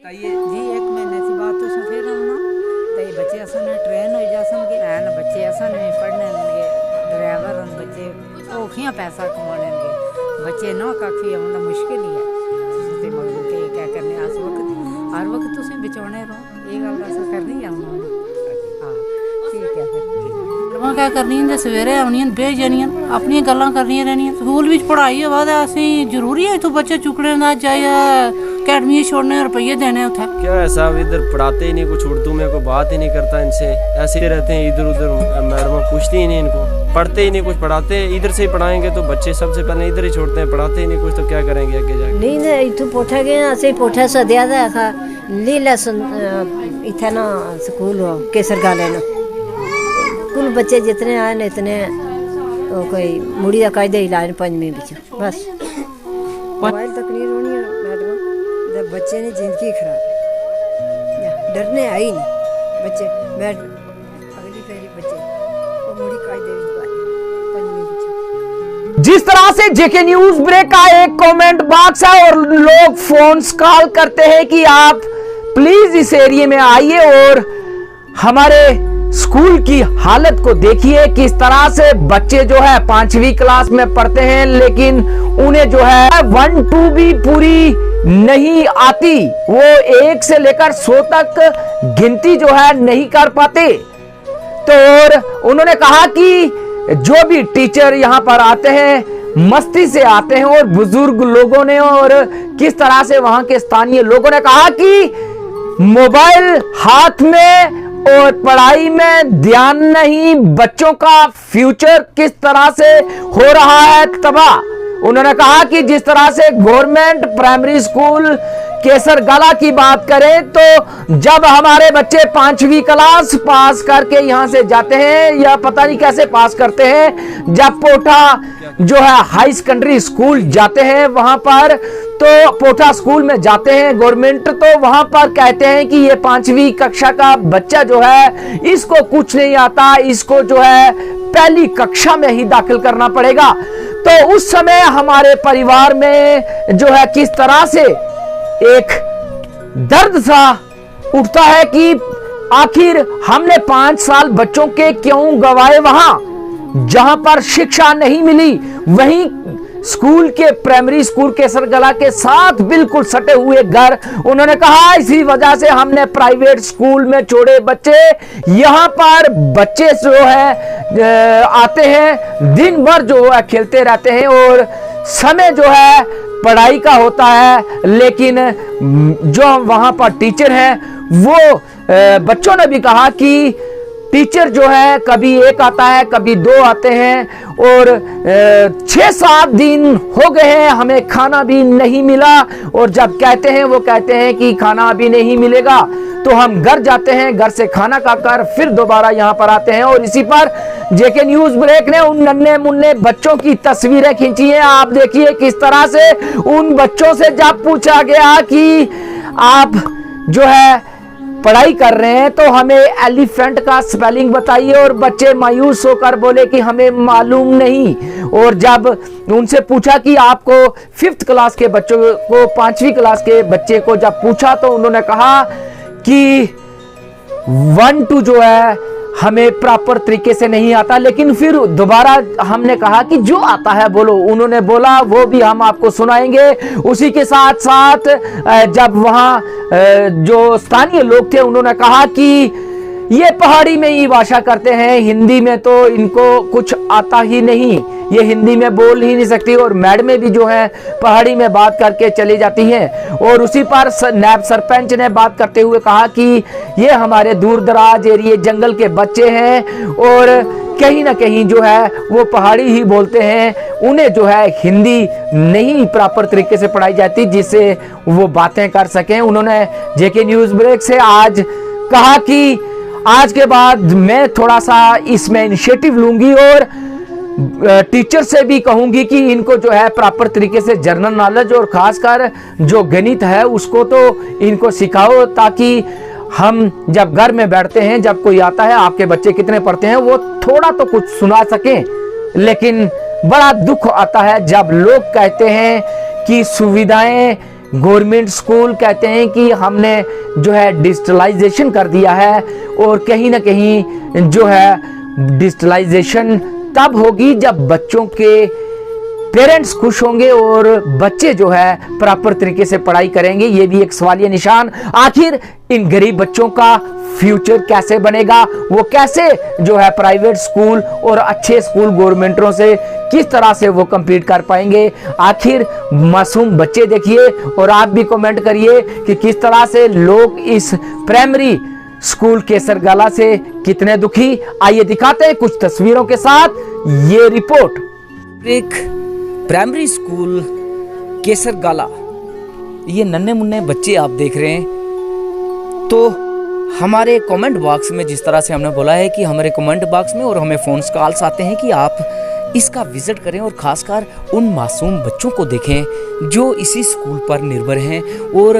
जी एक महीने की बात तो सफेर होना तो बच्चे असन ट्रेन हो जासन के हैं बच्चे असन पढ़ने के ड्राइवर बच्चे औखियाँ पैसा कमाने के बच्चे ना काफ़ी होना मुश्किल ही है मगर के क्या करने इस वक्त हर वक्त तुम बचाने रहो ये गल अस करनी है हाँ ठीक है फिर क्या करनी सवेरे आनियां बेह जानियां अपनी गल्लां करनियां रहनियां स्कूल में पढ़ाई होवा ते असें जरूरी है इत्थों बच्चे चुकने ना चाहिए अकेडमी छोड़ने रुपये देने उठा क्या है साहब, इधर पढ़ाते ही नहीं, कुछ उर्दू में कोई बात ही नहीं करता इनसे, ऐसे ही रहते हैं इधर उधर, मैडम पूछती ही नहीं इनको, पढ़ते ही नहीं, कुछ पढ़ाते इधर से ही पढ़ाएंगे तो बच्चे सबसे पहले इधर ही छोड़ते हैं, पढ़ाते ही नहीं कुछ तो क्या करेंगे आगे जाके। नहीं इतों पोठा गया असें पोठा सदिया था खा लीला इतना ना स्कूल हो केसर गाले ना कुल बच्चे जितने आए ना इतने कोई मुड़ी का कायदे इलाज पंजवीं बिच बस मोबाइल तक नहीं रोनी है मैडम जब बच्चे ने जिंदगी खराब डरने आई नहीं बच्चे मैं अगली फेरी बच्चे वो मुड़ी कायदे पंजवीं बिच। जिस तरह से जेके न्यूज ब्रेक का एक कमेंट बॉक्स है और लोग फोन कॉल करते हैं कि आप प्लीज इस एरिया में आइए और हमारे स्कूल की हालत को देखिए, किस तरह से बच्चे जो है 5वीं क्लास में पढ़ते हैं लेकिन उन्हें जो है 1 2 भी पूरी नहीं आती, वो 1 से लेकर 100 तक गिनती जो है नहीं कर पाते। तो और उन्होंने कहा कि जो भी टीचर यहाँ पर आते हैं मस्ती से आते हैं और बुजुर्ग लोगों ने और किस तरह से वहां के स्थानीय लोगों ने कहा कि मोबाइल हाथ में और पढ़ाई में ध्यान नहीं, बच्चों का फ्यूचर किस तरह से हो रहा है तबाह। उन्होंने कहा कि जिस तरह से गवर्नमेंट प्राइमरी स्कूल केसरगला की बात करें तो जब हमारे बच्चे 5वीं क्लास पास करके यहां से जाते हैं या पता नहीं कैसे पास करते हैं, जब पोठा जो है हाई सेकेंडरी स्कूल जाते हैं वहां पर तो पोठा स्कूल में जाते हैं गवर्नमेंट तो वहां पर कहते हैं कि ये 5वीं कक्षा का बच्चा जो है इसको कुछ नहीं आता, इसको जो है पहली कक्षा में ही दाखिल करना पड़ेगा। तो उस समय हमारे परिवार में जो है किस तरह से एक दर्द सा उठता है कि आखिर हमने 5 साल बच्चों के क्यों गवाए वहां जहां पर शिक्षा नहीं मिली। वहीं स्कूल के प्राइमरी स्कूल केसरगला के साथ बिल्कुल सटे हुए घर, उन्होंने कहा इसी वजह से हमने प्राइवेट स्कूल में छोड़े बच्चे। यहां पर बच्चे जो है आते हैं दिन भर जो है खेलते रहते हैं और समय जो है पढ़ाई का होता है, लेकिन जो वहां पर टीचर हैं वो बच्चों ने भी कहा कि टीचर जो है कभी 1 आता है कभी 2 आते हैं और 6-7 दिन हो गए हैं हमें खाना भी नहीं मिला और जब कहते हैं वो कहते हैं कि खाना अभी नहीं मिलेगा तो हम घर जाते हैं, घर से खाना खाकर फिर दोबारा यहाँ पर आते हैं। और इसी पर जेके न्यूज ब्रेक ने उन नन्हे मुन्ने बच्चों की तस्वीरें खींची हैं। आप देखिए किस तरह से उन बच्चों से जब पूछा गया कि आप जो है पढ़ाई कर रहे हैं तो हमें एलिफेंट का स्पेलिंग बताइए और बच्चे मायूस होकर बोले कि हमें मालूम नहीं। और जब उनसे पूछा कि आपको 5th क्लास के बच्चों को 5वीं क्लास के बच्चे को जब पूछा तो उन्होंने कहा कि 1 2 जो है हमें प्रॉपर तरीके से नहीं आता, लेकिन फिर दोबारा हमने कहा कि जो आता है बोलो। उन्होंने बोला वो भी हम आपको सुनाएंगे। उसी के साथ साथ जब वहां जो स्थानीय लोग थे उन्होंने कहा कि ये पहाड़ी में ही भाषा करते हैं, हिंदी में तो इनको कुछ आता ही नहीं, ये हिंदी में बोल ही नहीं सकती और मैडमें भी जो है पहाड़ी में बात करके चली जाती हैं। और उसी पर नायब सरपंच ने बात करते हुए कहा कि ये हमारे दूर दराज एरिए जंगल के बच्चे हैं और कहीं ना कहीं जो है वो पहाड़ी ही बोलते हैं, उन्हें जो है हिंदी नहीं प्रॉपर तरीके से पढ़ाई जाती जिससे वो बातें कर सकें। उन्होंने जेके न्यूज ब्रेक से आज कहा कि आज के बाद मैं थोड़ा सा इसमें इनिशिएटिव लूंगी और टीचर से भी कहूंगी कि इनको जो है प्रॉपर तरीके से जनरल नॉलेज और खासकर जो गणित है उसको तो इनको सिखाओ ताकि हम जब घर में बैठते हैं जब कोई आता है आपके बच्चे कितने पढ़ते हैं वो थोड़ा तो कुछ सुना सकें। लेकिन बड़ा दुख आता है जब लोग कहते हैं कि सुविधाएं गवर्नमेंट स्कूल कहते हैं कि हमने जो है डिजिटलाइजेशन कर दिया है, और कहीं ना कहीं जो है डिजिटलाइजेशन तब होगी जब बच्चों के पेरेंट्स खुश होंगे और बच्चे जो है प्रॉपर तरीके से पढ़ाई करेंगे। ये भी एक सवालिया निशान। आखिर इन गरीब बच्चों का फ्यूचर कैसे बनेगा, वो कैसे जो है प्राइवेट स्कूल और अच्छे स्कूल गवर्नमेंटों से किस तरह से वो compete कर पाएंगे। आखिर मासूम बच्चे देखिए, और आप भी कमेंट करिए कि किस तरह से लोग इस प्राइमरी स्कूल केसरगाला से कितने दुखी। आइए दिखाते हैं कुछ तस्वीरों के साथ ये रिपोर्ट। एक प्राइमरी स्कूल केसरगाला, ये नन्हे मुन्ने बच्चे आप देख रहे हैं। तो हमारे कमेंट बॉक्स में, जिस तरह से हमने बोला है कि हमारे कमेंट बॉक्स में और हमें फ़ोन्स कॉल्स आते हैं कि आप इसका विज़िट करें और ख़ासकर उन मासूम बच्चों को देखें जो इसी स्कूल पर निर्भर हैं। और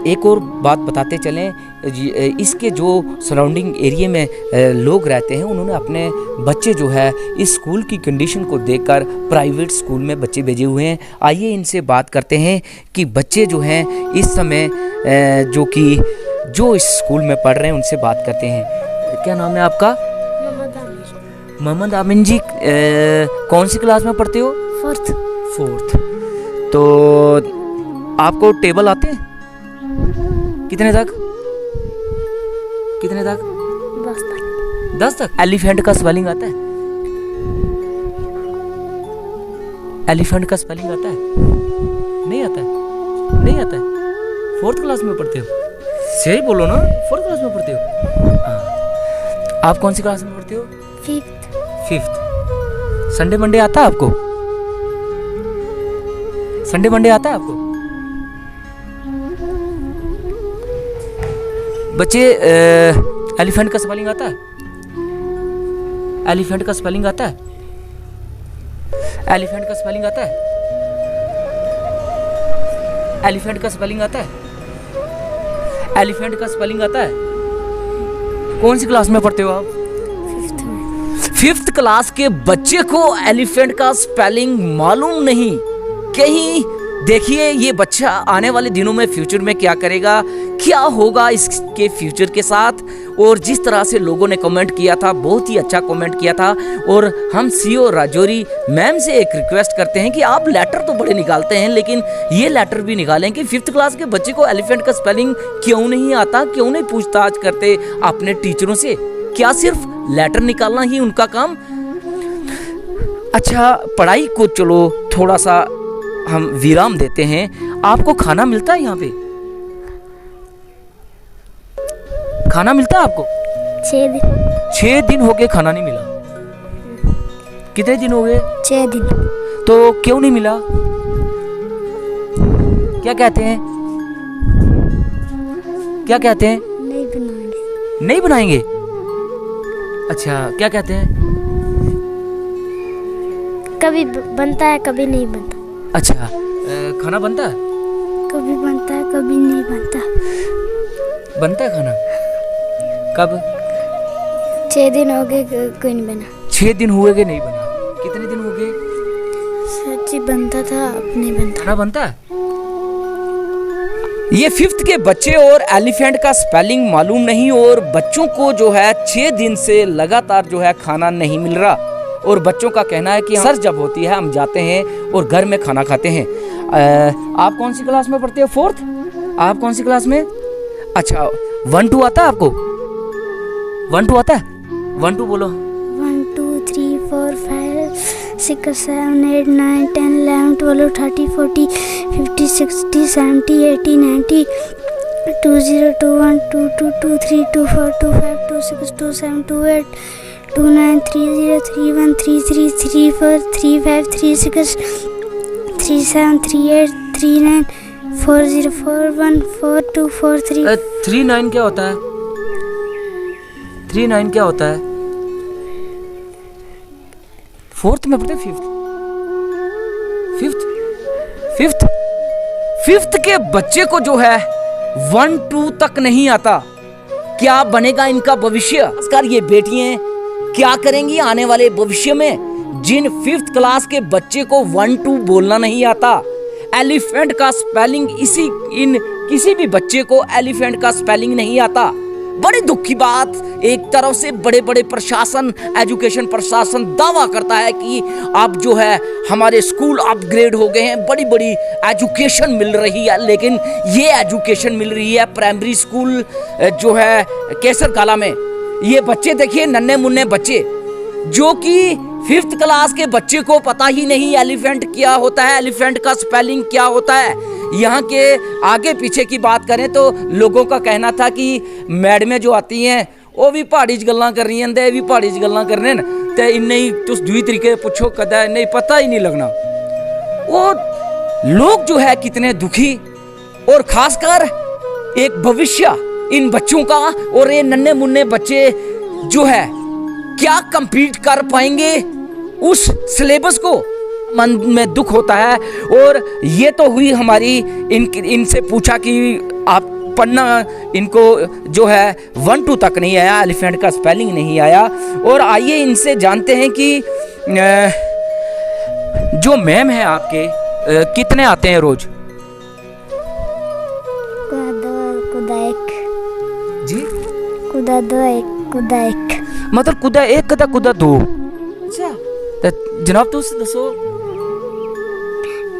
एक और बात बताते चलें, इसके जो सराउंडिंग एरिया में लोग रहते हैं, उन्होंने अपने बच्चे जो है इस स्कूल की कंडीशन को देखकर प्राइवेट स्कूल में बच्चे भेजे हुए हैं। आइए इनसे बात करते हैं कि बच्चे जो हैं इस समय जो इस स्कूल में पढ़ रहे हैं, उनसे बात करते हैं। क्या नाम है आपका? मोहम्मद आमिन जी, कौन सी क्लास में पढ़ते हो? फोर्थ। तो आपको टेबल आते हैं? कितने तक? 10 तक। एलिफेंट का स्पेलिंग आता है? एलिफेंट का स्पेलिंग आता है? नहीं आता है? नहीं आता है। फोर्थ क्लास में पढ़ते हो? सही बोलो ना, फोर्थ क्लास में पढ़ते हो? हाँ। आप कौन सी क्लास में पढ़ते हो? फिफ्थ। संडे मंडे आता है आपको? संडे मंडे आता है आपको? बच्चे, एलिफेंट का स्पेलिंग आता है? एलिफेंट का स्पेलिंग आता है? एलिफेंट का स्पेलिंग आता है? एलिफेंट का स्पेलिंग आता है? एलिफेंट का स्पेलिंग आता है? कौन सी क्लास में पढ़ते हो आप? फिफ्थ क्लास के बच्चे को एलिफेंट का स्पेलिंग मालूम नहीं। कहीं देखिए ये बच्चा आने वाले दिनों में फ्यूचर में क्या करेगा, क्या होगा इसके फ्यूचर के साथ। और जिस तरह से लोगों ने कमेंट किया था, बहुत ही अच्छा कमेंट किया था। और हम सीओ राजौरी मैम से एक रिक्वेस्ट करते हैं कि आप लेटर तो बड़े निकालते हैं, लेकिन ये लेटर भी निकालें कि फिफ्थ क्लास के बच्चे को एलिफेंट का स्पेलिंग क्यों नहीं आता, क्यों नहीं पूछताछ करते अपने टीचरों से। क्या सिर्फ लेटर निकालना ही उनका काम? अच्छा, पढ़ाई को चलो थोड़ा सा हम विराम देते हैं। आपको खाना मिलता है यहाँ पे? खाना मिलता है आपको? 6 दिन हो गए खाना नहीं मिला। कितने दिन हो गए? 6 दिन। तो क्यों नहीं मिला? क्या कहते हैं? क्या कहते हैं? नहीं बनाएंगे। नहीं बनाएंगे? अच्छा, क्या कहते हैं? कभी बनता है, कभी नहीं बनता। अच्छा, खाना बनता है? कभी बनता है, कभी नहीं बनता। बनता है खाना? कब? 6 दिन हो गए, कोई नहीं बना। 6 दिन हुए कि नहीं बना? कितने दिन हो गए? सच्ची बनता था, अब नहीं बनता। खाना बनता है? ये फिफ्थ के बच्चे और एलिफेंट का स्पेलिंग मालूम नहीं, और बच्चों को जो है 6 दिन से लगातार जो है खाना नहीं मिल रहा। और बच्चों का कहना है कि सर जब होती है हम जाते हैं और घर में खाना खाते हैं। आप कौन सी क्लास में पढ़ते हो? फोर्थ। आप कौन सी क्लास में? अच्छा, 1 2 आता है आपको? 1 2 आता है? 1 2 बोलो। 1 2 3 4 5 6 7 8 9 10 11 12 13 14 15 16 17 18 19 20 21 22 23 24 25 26 27 28 29 30 31 33 34 35 36 37 38 39 40 41 42 43। 39 क्या होता है? 39 क्या होता है? फोर्थ में पढ़ते? फिफ्थ के बच्चे को जो है 1 2 तक नहीं आता। क्या बनेगा इनका भविष्य? खासकर ये बेटियां क्या करेंगी आने वाले भविष्य में, जिन 5th क्लास के बच्चे को 1 2 बोलना नहीं आता, एलिफेंट का स्पेलिंग किसी भी बच्चे को एलिफेंट का स्पेलिंग नहीं आता। बड़ी दुख की बात, एक तरफ से बड़े बड़े प्रशासन, एजुकेशन प्रशासन दावा करता है कि अब जो है हमारे स्कूल अपग्रेड हो गए हैं, बड़ी बड़ी एजुकेशन मिल रही है, लेकिन ये एजुकेशन मिल रही है प्राइमरी स्कूल जो है केसरगाला में। ये बच्चे देखिए, नन्हे मुन्ने बच्चे, जो कि 5th क्लास के बच्चे को पता ही नहीं एलिफेंट क्या होता है, एलिफेंट का स्पेलिंग क्या होता है। यहाँ के आगे पीछे की बात करें तो लोगों का कहना था कि मैडमें जो आती हैं वो भी पहाड़ी च गल्लां कर रही हैं, ते भी पहाड़ी च गल्लां करने न, ते इन्ने ही तुस दूई तरीके पुछो कदा नहीं पता ही नहीं लगना। वो लोग जो है कितने दुखी, और खासकर एक भविष्य इन बच्चों का, और ये नन्हे मुन्ने बच्चे जो है क्या कंप्लीट कर पाएंगे उस सिलेबस को, मन में दुख होता है। और ये तो हुई हमारी इनसे पूछा कि आप पढ़ना, इनको जो है 1-2 तक नहीं आया, एलिफेंट का स्पेलिंग नहीं आया। और आइए इनसे जानते हैं कि जो मैम है आपके कितने आते हैं रोज? जी कुदा दो एक कुदा एक, मतलब कुदा एक कदा कुदा दो। अच्छा तो जनाब तुस दसो,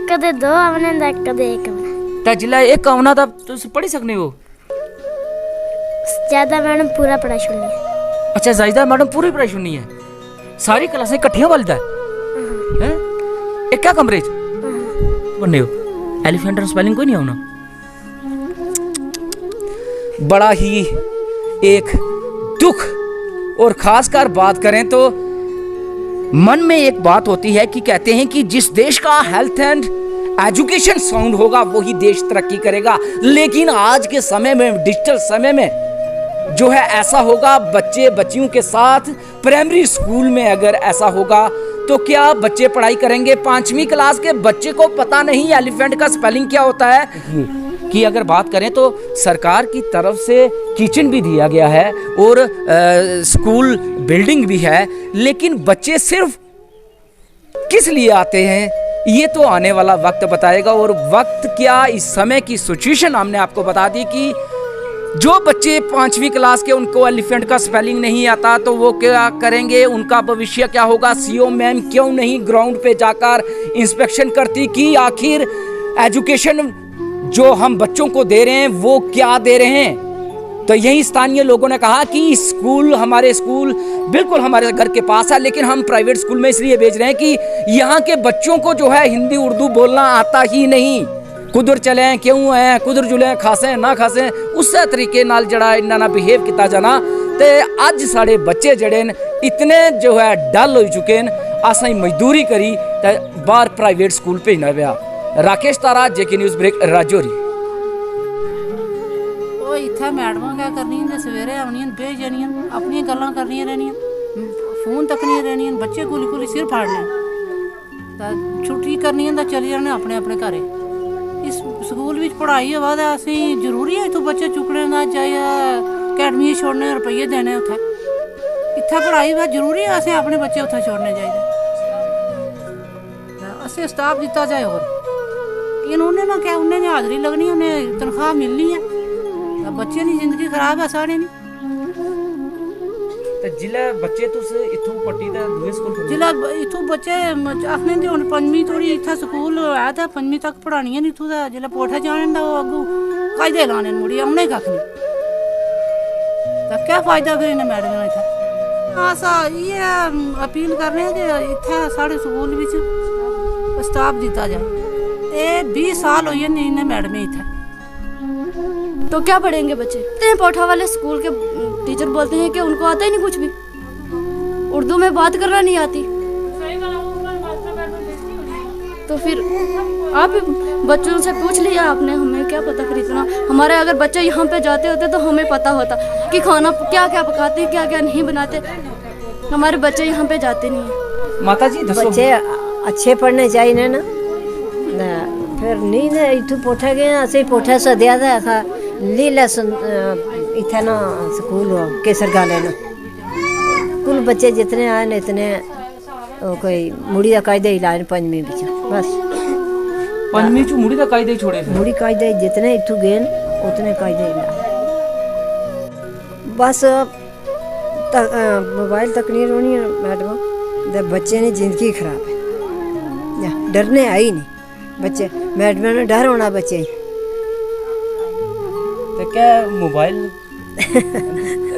कदे दो आवने दा कदे एक आवना। ता जिला एक आवना दा तुस पढ़ी सकने हो? ज्यादा मैडम पूरा पढ़ा सुननी है। अच्छा जायदा मैडम पूरी पढ़ाई सुननी है, सारी क्लासें इकट्ठियां वालदा है? एक क्या कमरे च पढ़ने हो? एलिफेंट का स्पेलिंग कोई नहीं आना? बड़ा ही एक दुख, और खासकर बात करें तो मन में एक बात होती है कि कहते हैं कि जिस देश का हेल्थ एंड एजुकेशन साउंड होगा वही देश तरक्की करेगा। लेकिन आज के समय में, डिजिटल समय में जो है ऐसा होगा, बच्चे बच्चियों के साथ प्राइमरी स्कूल में अगर ऐसा होगा तो क्या बच्चे पढ़ाई करेंगे? 5वीं क्लास के बच्चे को पता नहीं एलिफेंट का स्पेलिंग क्या होता है कि अगर बात करें तो सरकार की तरफ से किचन भी दिया गया है और स्कूल बिल्डिंग भी है, लेकिन बच्चे सिर्फ किस लिए आते हैं ये तो आने वाला वक्त बताएगा। और वक्त क्या, इस समय की सिचुएशन हमने आपको बता दी कि जो बच्चे 5वीं क्लास के उनको एलिफेंट का स्पेलिंग नहीं आता तो वो क्या करेंगे, उनका भविष्य क्या होगा। सीओ मैम क्यों नहीं ग्राउंड पे जाकर इंस्पेक्शन करती कि आखिर एजुकेशन जो हम बच्चों को दे रहे हैं वो क्या दे रहे हैं। तो यही स्थानीय लोगों ने कहा कि हमारे स्कूल बिल्कुल हमारे घर के पास है, लेकिन हम प्राइवेट स्कूल में इसलिए भेज रहे हैं कि यहाँ के बच्चों को जो है हिंदी उर्दू बोलना आता ही नहीं। कुदर चले क्यों है, कुदर जुले खासे ना खासे, उस तरीके नाल जड़ा इन्ना ना बिहेव किया जाना। ते अज साढ़े बच्चे जड़े इतने जो है डल हो चुके हैं, असें मजदूरी करी ते बाहर प्राइवेट स्कूल भेजना पिया। राकेश तारा, जेके न्यूज़ ब्रेक, राजौरी। ਉਹ ਇੱਥੇ ਮੈਡਮਾਂ ਕਿਆ ਕਰਨੀਆਂ ਨੇ, ਸਵੇਰੇ ਆਉਣੀਆਂ ਬਹਿ ਜਾਣੀਆਂ, ਆਪਣੀਆਂ ਗੱਲਾਂ ਕਰਨੀਆਂ ਰਹਿਣੀਆਂ, ਫੋਨ ਤੱਕਣੀਆਂ ਰਹਿਣੀਆਂ, ਬੱਚੇ ਕੋਲੀ ਕੋਲੀ ਸਿਰ ਫਾੜਨੇ, ਤਾਂ ਛੁੱਟੀ ਕਰਨੀਆਂ ਤਾਂ ਚਲੇ ਜਾਣੇ ਆਪਣੇ ਆਪਣੇ ਘਰੇ। ਇਸ ਸਕੂਲ ਵਿੱਚ ਪੜ੍ਹਾਈ ਹੋਵਾ ਤਾਂ ਅਸੀਂ ਜ਼ਰੂਰੀ ਹੈ ਇੱਥੋਂ ਬੱਚੇ ਚੁੱਕਣੇ ਨਾ ਚਾਹੀਏ, ਅਕੈਡਮੀ ਛੋੜਨੇ, ਰੁਪਈਏ ਦੇਣੇ ਉੱਥੇ। ਇੱਥੇ ਪੜ੍ਹਾਈ ਵਾ ਜ਼ਰੂਰੀ ਹੈ, ਅਸੀਂ ਆਪਣੇ ਬੱਚੇ ਉੱਥੇ ਛੋੜਨੇ ਚਾਹੀਦੇ। ਅਸੀਂ ਸਟਾਫ ਦਿੱਤਾ ਜਾਏ ਹੋਰ ਇਹਨੂੰ, ਉਹਨੇ ਨਾ ਕਿਹਾ, ਉਹਨੇ ਹਾਜ਼ਰੀ ਲੱਗਣੀ, ਉਹਨੇ ਤਨਖਾਹ ਮਿਲਣੀ ਹੈ। बच्चे की जिंदगी खराब है सारे नी। ਤੇ ਜ਼ਿਲ੍ਹਾ ਬੱਚੇ ਤੁਸੀਂ ਇਥੋਂ ਪੱਟੀ ਦਾ ਦੂਏ ਸਕੂਲ ਜ਼ਿਲ੍ਹਾ ਇਥੋਂ ਬੱਚੇ ਆਖਨੇ ਦੇ ਹੁਣ 5ਵੀਂ ਤੋੜੀ ਇੱਥੇ ਸਕੂਲ ਆਇਆ ਤਾਂ 5ਵੀਂ ਤੱਕ ਪੜਾਣੀਆਂ ਨਹੀਂ ਇਥੋਂ ਦਾ। ਜਿਹੜਾ ਪੋਠਾ ਜਾਣ ਦਾ ਉਹ ਅੱਗੂ ਕਾਇਦੇ ਲਾਣੇ ਮੁੜੀ ਆਉਣੇ ਕੱਖ ਨਹੀਂ, ਤਾਂ ਕੀ ਫਾਇਦਾ ਫਿਰ ਇਹਨਾਂ ਮੈਡਮ ਨੂੰ ਇੱਥੇ। ਆਸਾ ਇਹ ਅਪੀਲ ਕਰ ਰਹੇ ਕਿ ਇੱਥੇ ਸਾਡੇ ਸਕੂਲ ਵਿੱਚ ਸਟਾਫ ਦਿੱਤਾ ਜਾਏ। ਇਹ 20 ਸਾਲ ਹੋਏ ਨੇ ਇਹਨਾਂ ਮੈਡਮ ਇੱਥੇ। तो क्या पढ़ेंगे बच्चे? इतने पोठा वाले स्कूल के टीचर बोलते हैं कि उनको आता ही नहीं कुछ भी, उर्दू में बात करना नहीं आती। तो फिर आप बच्चों से पूछ लिया आपने, हमें क्या पता। फिर इतना हमारे अगर बच्चे यहाँ पे जाते होते तो हमें पता होता कि खाना क्या क्या पकाते हैं, क्या क्या नहीं बनाते। हमारे बच्चे यहाँ पे जाते नहीं हैं। माता जी बच्चे अच्छे पढ़ने चाहिए ना, फिर नहीं ना इतों पोठा गए, असं पोठा सद्या था आखा लीला इतना ना स्कूल हो केसरगाले ना, कुल बच्चे जितने आए न इतने कोई मुड़ी का कायदे ही लाए 5वीं बिच बस। पंजवीं च मुड़ी दा कायदे छोड़े फिर मुड़ी कायदे जितने इतू गए न, उतने कायदे ला बस मोबाइल तक नहीं रोनी मैडम ते बच्चे ने जिंदगी खराब है या डरने आई नहीं बच्चे मैडम ने डर होना बच्चे तो क्या मोबाइल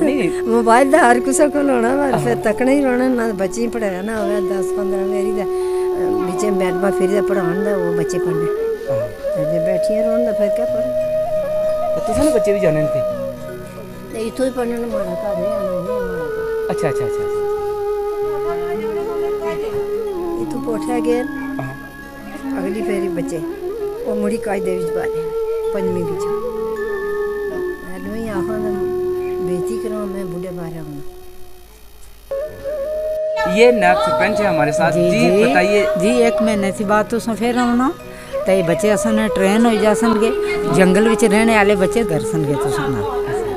नहीं मोबाइल का हर किसी को होना पर फिर तकना ही रोना ना बच्चे पढ़ाया ना हो 10-15 मेरी बिच मैडम फिर पढ़ाने दा वो बच्चे पढ़ने जे बैठिए रोन दा फिर क्या पढ़े तो तुझे बच्चे भी जाने थे इतो ही पढ़ने ने मारा घर है आना अच्छा अच्छा अच्छा इतो पोठा गए अगली फेरी बच्चे वो मुड़ी कायदे विच बाले पंजवीं विच मैडम ही आखो बेइज्जती करो मैं बूढ़े बारे हूं ये नायब सरपंच है हमारे साथ जी बताइए जी एक महीने की बात तो फिर आना तो बच्चे असन ट्रेन हो जासन के जंगल विच रहने वाले बच्चे दर्शन के तुम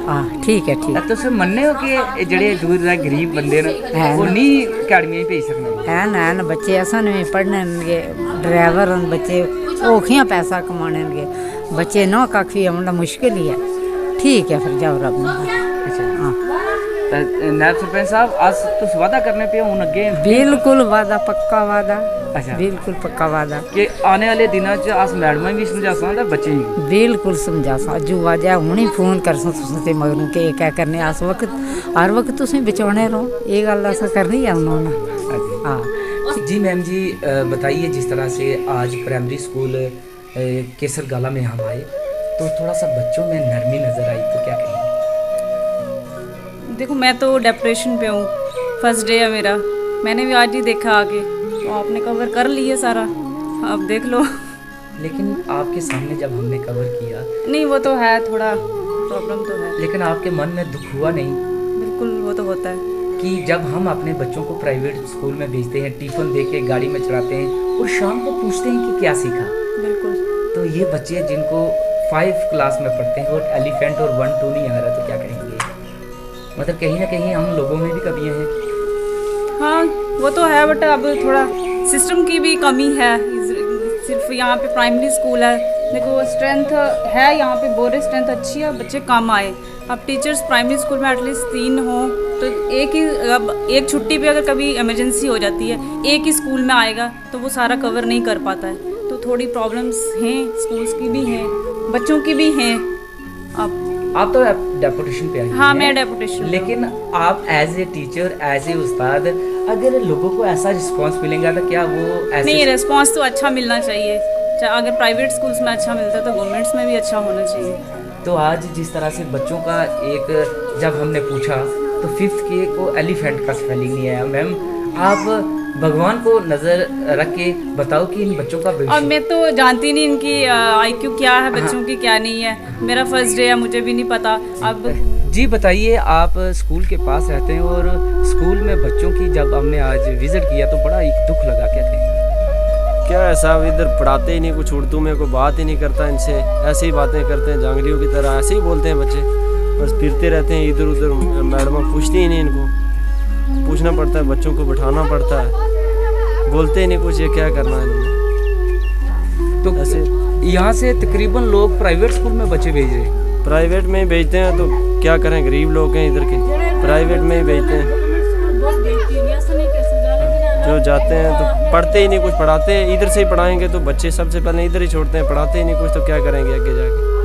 हाँ ठीक है ठीक तुस मन्ने हो कि जेड़े दूर दा गरीब बंदे न वो नहीं अकैडमी भेज सकते है ना बच्चे असन भी पढ़ने गे ड्राइवर न बच्चे औखियां पैसा कमाने गे बच्चे ना काफी मतलब मुश्किल ही है ठीक है फिर जाओ रब अच्छा हाँ नायब सरपंच साहब आज तुस वादा करने पे हूं अगे बिल्कुल वादा पक्का वादा अच्छा बिल्कुल पक्का वादा कि आने वाले दिनों च अस मैडम भी समझा सकते बच्चे भी बिल्कुल समझा सा जो वाजा हुणी फोन कर तुसें मगरू के क्या करने आस वक्त हर वक्त तुसें बचाने रहो ये गल अस करनी है उन्होंने हाँ जी मैम जी बताइए जिस तरह से आज प्राइमरी स्कूल केसरगाला में हम आए तो थोड़ा सा बच्चों में नरमी नज़र आई तो क्या कहेंगे देखो मैं तो डिप्रेशन पे हूँ फर्स्ट डे है मेरा मैंने भी आज ही देखा आके तो आपने कवर कर लिया सारा अब देख लो लेकिन आपके सामने जब हमने कवर किया नहीं वो तो है थोड़ा प्रॉब्लम तो है लेकिन आपके मन में दुख हुआ नहीं बिल्कुल वो तो होता है कि जब हम अपने बच्चों को प्राइवेट स्कूल में भेजते हैं टिफ़िन दे के गाड़ी में चढ़ाते हैं और शाम को पूछते हैं कि क्या सीखा बिल्कुल तो ये बच्चे जिनको 5 क्लास में पढ़ते हैं और एलिफेंट और 1 2 नहीं आ रहा तो क्या कहेंगे मतलब कहीं ना कहीं हम लोगों में भी कमियां हैं हाँ वो तो है बट अब थोड़ा सिस्टम की भी कमी है सिर्फ यहाँ पे प्राइमरी स्कूल है देखो स्ट्रेंथ है यहाँ पे बोरे स्ट्रेंथ अच्छी है बच्चे कम आए अब टीचर्स प्राइमरी स्कूल में एटलीस्ट 3 हों तो अब एक छुट्टी पे अगर कभी इमरजेंसी हो जाती है एक ही स्कूल में आएगा तो वो सारा कवर नहीं कर पाता है तो थोड़ी प्रॉब्लम्स हैं स्कूल्स की भी हैं बच्चों की भी हैं अब आप तो डेपुटेशन पे आई हाँ हैं, मैं डेपुटेशन लेकिन आप as a teacher as a उस्ताद अगर लोगों को ऐसा रिस्पांस मिलेगा तो क्या वो ऐसे नहीं रिस्पांस तो अच्छा मिलना चाहिए अगर प्राइवेट स्कूल्स में अच्छा मिलता है तो गवर्नमेंट्स में भी अच्छा होना चाहिए तो आज जिस तरह से बच्चों का एक जब हमने पूछा तो 5th के को एलिफेंट का स्पेलिंग नहीं आया मैम आप भगवान को नज़र रख के बताओ कि इन बच्चों का और मैं तो जानती नहीं इनकी IQ क्या है बच्चों की क्या नहीं है मेरा फर्स्ट डे है मुझे भी नहीं पता अब जी बताइए आप स्कूल के पास रहते हैं और स्कूल में बच्चों की जब हमने आज विज़िट किया तो बड़ा एक दुख लगा क्या कहेंगे क्या है साहब इधर पढ़ाते ही नहीं कुछ उर्दू में कोई बात ही नहीं करता इनसे ऐसे ही बातें करते हैं जांगलियों की तरह ऐसे ही बोलते हैं बच्चे बस फिरते रहते हैं इधर उधर मैडम पूछती ही नहीं इनको पूछना पड़ता है बच्चों को बिठाना पड़ता है बोलते ही नहीं कुछ ये क्या करना है इन्होंने तो ऐसे यहाँ से तकरीबन लोग प्राइवेट स्कूल में बच्चे भेज रहे हैं प्राइवेट में ही भेजते हैं तो क्या करें गरीब लोग हैं इधर के प्राइवेट में ही भेजते हैं जो जाते हैं तो पढ़ते ही नहीं कुछ पढ़ाते इधर से ही पढ़ाएंगे तो बच्चे सबसे पहले इधर ही छोड़ते हैं पढ़ाते ही नहीं कुछ तो क्या करेंगे आगे जाके